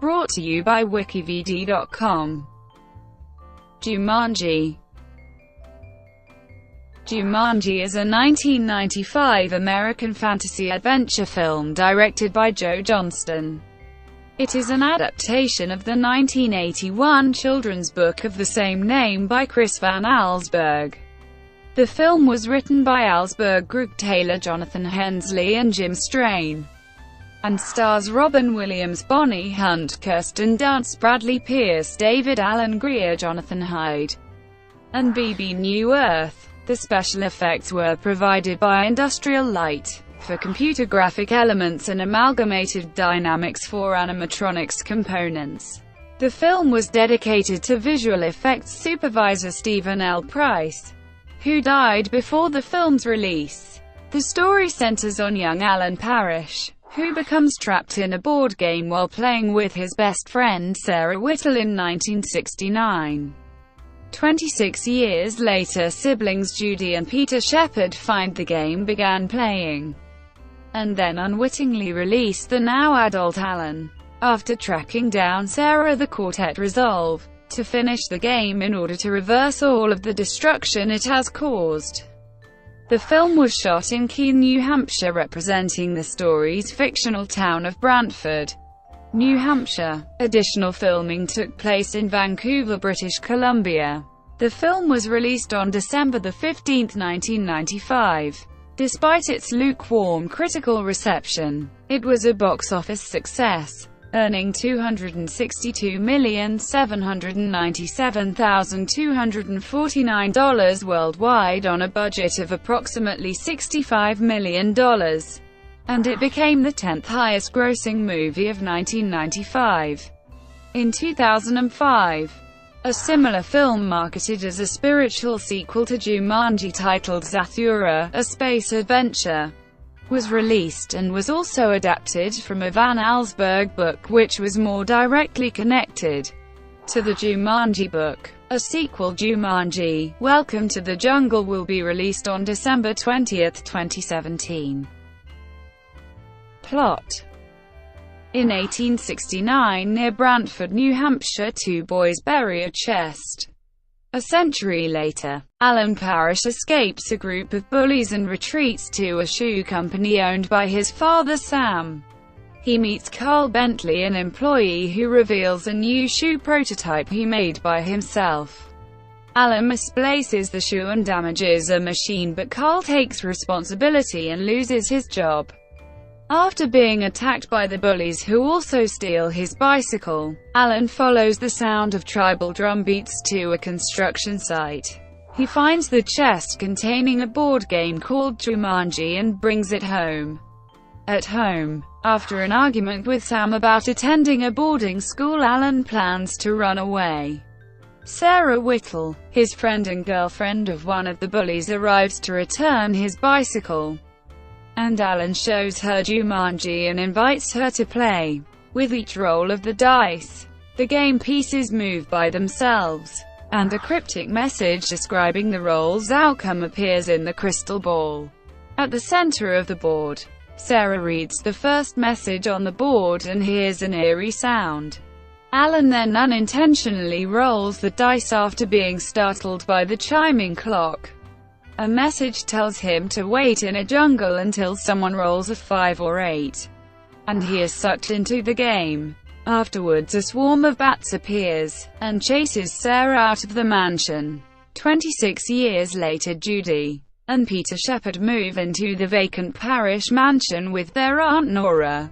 Brought to you by WikiVidi.com. Jumanji. Jumanji is a 1995 American fantasy adventure film directed by Joe Johnston. It is an adaptation of the 1981 children's book of the same name by Chris Van Allsburg. The film was written by Allsburg, Greg Taylor, Jonathan Hensleigh and Jim Strain, and stars Robin Williams, Bonnie Hunt, Kirsten Dunst, Bradley Pierce, David Alan Grier, Jonathan Hyde, and Bebe Neuwirth. The special effects were provided by Industrial Light for computer graphic elements and Amalgamated Dynamics for animatronics components. The film was dedicated to visual effects supervisor Stephen L. Price, who died before the film's release. The story centers on young Alan Parrish, who becomes trapped in a board game while playing with his best friend Sarah Whittle in 1969. 26 years later, siblings Judy and Peter Shepherd find the game, began playing, and then unwittingly release the now-adult Alan. After tracking down Sarah, the quartet resolve to finish the game in order to reverse all of the destruction it has caused. The film was shot in Keene, New Hampshire, representing the story's fictional town of Brantford, New Hampshire. Additional filming took place in Vancouver, British Columbia. The film was released on December 15, 1995. Despite its lukewarm critical reception, it was a box office success, earning $262,797,249 worldwide on a budget of approximately $65 million, and it became the 10th highest-grossing movie of 1995. In 2005, a similar film marketed as a spiritual sequel to Jumanji titled Zathura, A Space Adventure, was released, and was also adapted from a Van Allsburg book which was more directly connected to the Jumanji book. A sequel, Jumanji: Welcome to the Jungle, will be released on December 20, 2017. Plot: in 1869, near Brantford, New Hampshire, two boys bury a chest. A century later, Alan Parrish escapes a group of bullies and retreats to a shoe company owned by his father Sam. He meets Carl Bentley, an employee who reveals a new shoe prototype he made by himself. Alan misplaces the shoe and damages a machine, but Carl takes responsibility and loses his job. After being attacked by the bullies, who also steal his bicycle, Alan follows the sound of tribal drum beats to a construction site. He finds the chest containing a board game called Jumanji and brings it home. At home, after an argument with Sam about attending a boarding school, Alan plans to run away. Sarah Whittle, his friend and girlfriend of one of the bullies, arrives to return his bicycle, and Alan shows her Jumanji and invites her to play. With each roll of the dice, the game pieces move by themselves, and a cryptic message describing the roll's outcome appears in the crystal ball. At the center of the board, Sarah reads the first message on the board and hears an eerie sound. Alan then unintentionally rolls the dice after being startled by the chiming clock. A message tells him to wait in a jungle until someone rolls a 5 or 8, and he is sucked into the game. Afterwards, a swarm of bats appears, and chases Sarah out of the mansion. 26 years later, Judy and Peter Shepherd move into the vacant Parrish mansion with their Aunt Nora,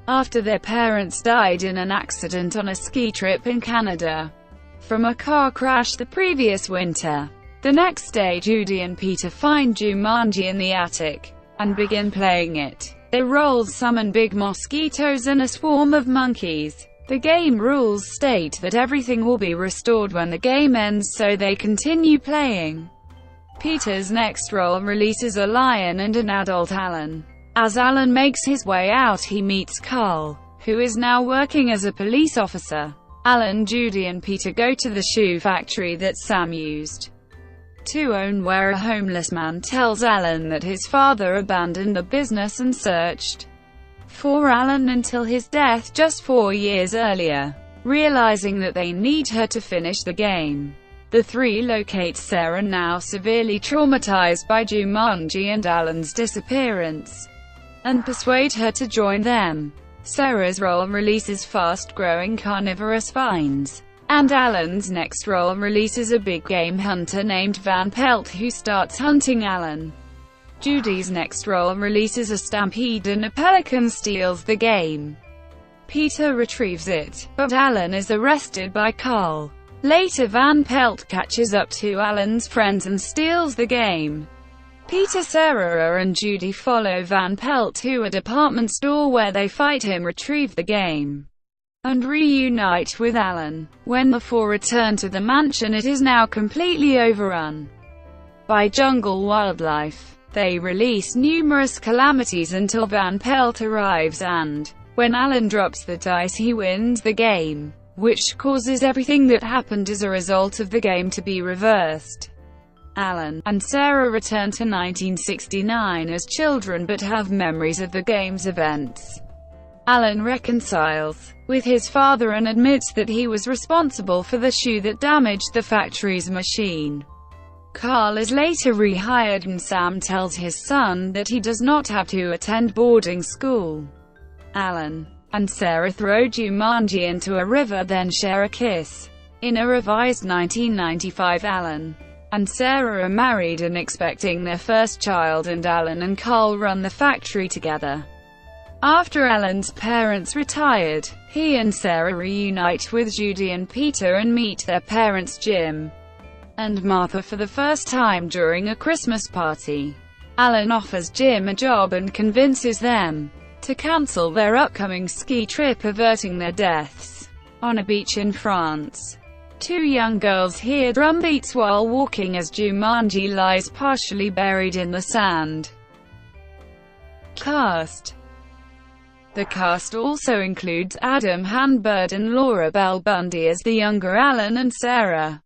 after their parents died in an accident on a ski trip in Canada from a car crash the previous winter. The next day, Judy and Peter find Jumanji in the attic, and begin playing it. Their roles summon big mosquitoes and a swarm of monkeys. The game rules state that everything will be restored when the game ends, so they continue playing. Peter's next role releases a lion and an adult Alan. As Alan makes his way out, he meets Carl, who is now working as a police officer. Alan, Judy and Peter go to the shoe factory that Sam used to own, where a homeless man tells Alan that his father abandoned the business and searched for Alan until his death just 4 years earlier. Realizing that they need her to finish the game, the three locate Sarah, now severely traumatized by Jumanji and Alan's disappearance, and persuade her to join them. Sarah's role releases fast-growing carnivorous vines, and Alan's next role releases a big game hunter named Van Pelt who starts hunting Alan. Judy's next role releases a stampede and a pelican steals the game. Peter retrieves it, but Alan is arrested by Carl. Later Van Pelt catches up to Alan's friends and steals the game. Peter, Sarah and Judy follow Van Pelt to a department store where they fight him, retrieve the game, and reunite with Alan. When the four return to the mansion, it is now completely overrun by jungle wildlife. They release numerous calamities until Van Pelt arrives, and when Alan drops the dice, he wins the game, which causes everything that happened as a result of the game to be reversed. Alan and Sarah return to 1969 as children but have memories of the game's events. Alan reconciles with his father and admits that he was responsible for the shoe that damaged the factory's machine. Carl is later rehired and Sam tells his son that he does not have to attend boarding school. Alan and Sarah throw Jumanji into a river, then share a kiss. In a revised 1995, Alan and Sarah are married and expecting their first child, and Alan and Carl run the factory together. After Alan's parents retired, he and Sarah reunite with Judy and Peter and meet their parents Jim and Martha for the first time during a Christmas party. Alan offers Jim a job and convinces them to cancel their upcoming ski trip, averting their deaths on a beach in France. Two young girls hear drum beats while walking as Jumanji lies partially buried in the sand. Cast. The cast also includes Adam Hanbird and Laura Bell Bundy as the younger Alan and Sarah,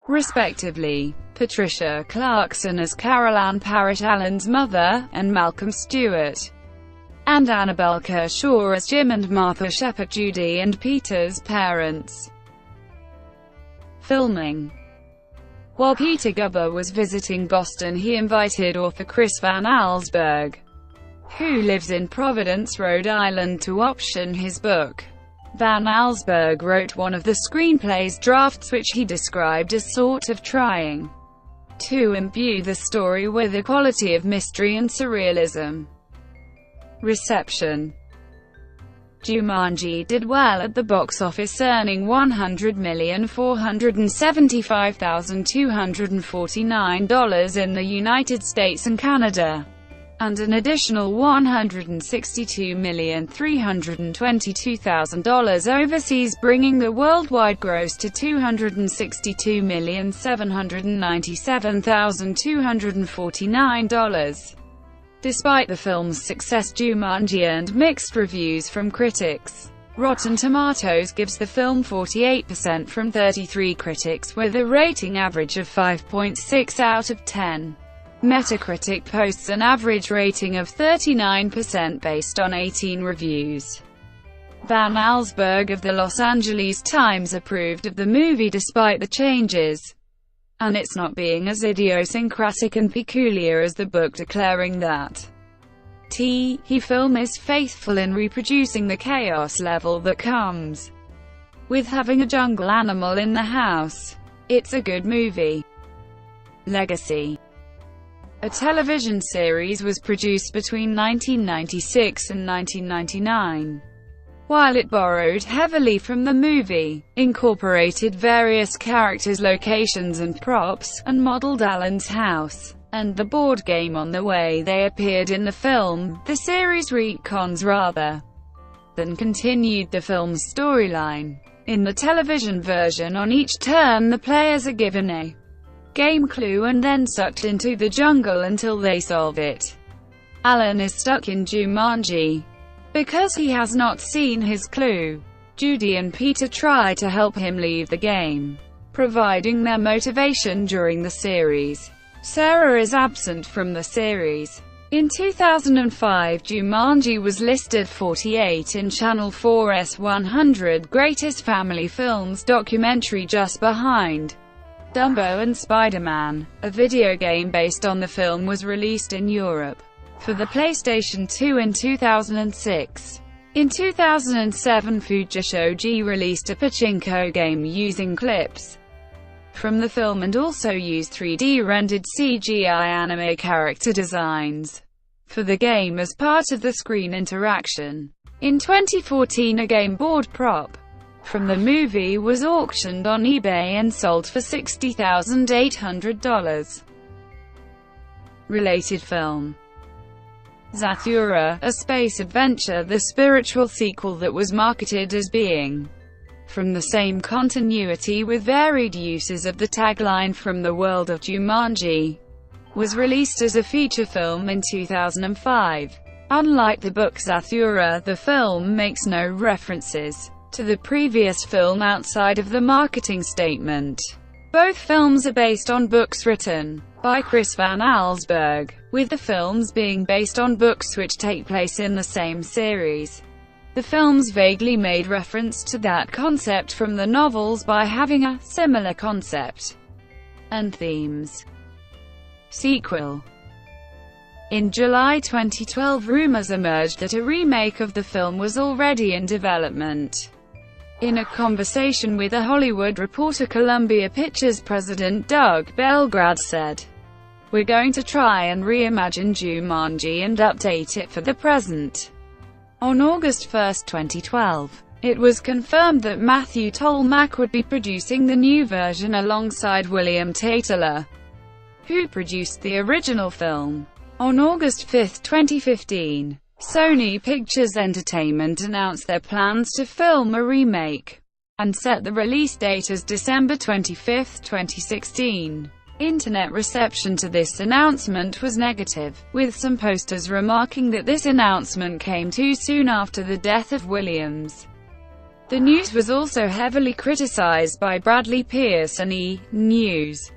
respectively, Patricia Clarkson as Carol Ann Parrish, Alan's mother, and Malcolm Stewart and Annabelle Kershaw as Jim and Martha Shepherd, Judy and Peter's parents. Filming. While Peter Gubber was visiting Boston, he invited author Chris Van Allsburg, who lives in Providence, Rhode Island, to option his book. Van Allsburg wrote one of the screenplay's drafts, which he described as sort of trying to imbue the story with a quality of mystery and surrealism. Reception. Jumanji did well at the box office, earning $100,475,249 in the United States and Canada, and an additional $162,322,000 overseas, bringing the worldwide gross to $262,797,249. Despite the film's success, Jumanji earned mixed reviews from critics. Rotten Tomatoes gives the film 48% from 33 critics, with a rating average of 5.6 out of 10. Metacritic posts an average rating of 39% based on 18 reviews. Van Allsburg of the Los Angeles Times approved of the movie despite the changes and its not being as idiosyncratic and peculiar as the book, declaring that the film is faithful in reproducing the chaos level that comes with having a jungle animal in the house. It's a good movie. Legacy. A television series was produced between 1996 and 1999. While it borrowed heavily from the movie, incorporated various characters, locations and props, and modeled Alan's house and the board game on the way they appeared in the film, the series retcons rather than continued the film's storyline. In the television version, on each turn the players are given a game clue and then sucked into the jungle until they solve it. Alan is stuck in Jumanji because he has not seen his clue. Judy and Peter try to help him leave the game, providing their motivation during the series. Sarah is absent from the series. In 2005, Jumanji was listed 48 in Channel 4's 100 Greatest Family Films documentary, just behind Dumbo and Spider-Man. A video game based on the film was released in Europe for the PlayStation 2 in 2006. In 2007, Fujishoji released a pachinko game using clips from the film and also used 3D-rendered CGI anime character designs for the game as part of the screen interaction. In 2014, a game board prop from the movie was auctioned on eBay and sold for $60,800. Related film: Zathura, a space adventure, the spiritual sequel that was marketed as being from the same continuity with varied uses of the tagline "From the World of Jumanji," was released as a feature film in 2005. Unlike the book Zathura, the film makes no references to the previous film outside of the marketing statement. Both films are based on books written by Chris Van Allsburg, with the films being based on books which take place in the same series. The films vaguely made reference to that concept from the novels by having a similar concept and themes. Sequel: in July 2012, rumors emerged that a remake of the film was already in development. In a conversation with a Hollywood Reporter, Columbia Pictures president Doug Belgrad said, "We're going to try and reimagine Jumanji and update it for the present." On August 1, 2012, it was confirmed that Matthew Tolmach would be producing the new version alongside William Tatler, who produced the original film. On August 5, 2015, Sony Pictures Entertainment announced their plans to film a remake and set the release date as December 25, 2016. Internet reception to this announcement was negative, with some posters remarking that this announcement came too soon after the death of Williams. The news was also heavily criticized by Bradley Pierce and E! News,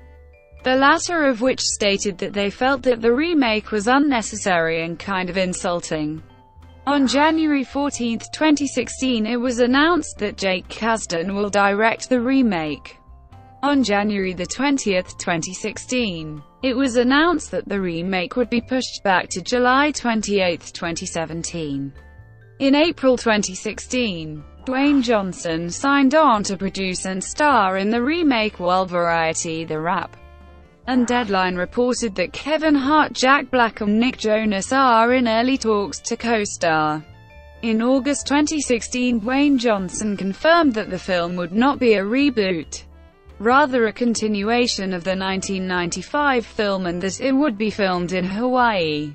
the latter of which stated that they felt that the remake was unnecessary and kind of insulting. On January 14, 2016, it was announced that Jake Kasdan will direct the remake. On January 20, 2016, it was announced that the remake would be pushed back to July 28, 2017. In April 2016, Dwayne Johnson signed on to produce and star in the remake, while Variety, The Wrap, and Deadline reported that Kevin Hart, Jack Black and Nick Jonas are in early talks to co-star. In August 2016, Dwayne Johnson confirmed that the film would not be a reboot, rather a continuation of the 1995 film, and that it would be filmed in Hawaii.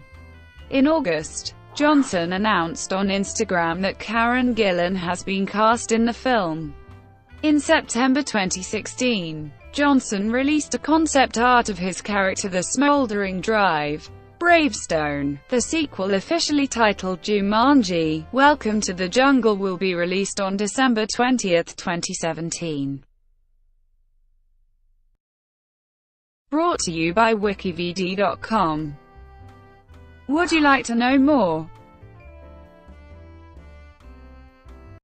In August, Johnson announced on Instagram that Karen Gillan has been cast in the film. In September 2016, Johnson released a concept art of his character, the Smoldering Drive Bravestone. The sequel, officially titled Jumanji: Welcome to the Jungle, will be released on December 20, 2017. Brought to you by WikiVidi.com. Would you like to know more?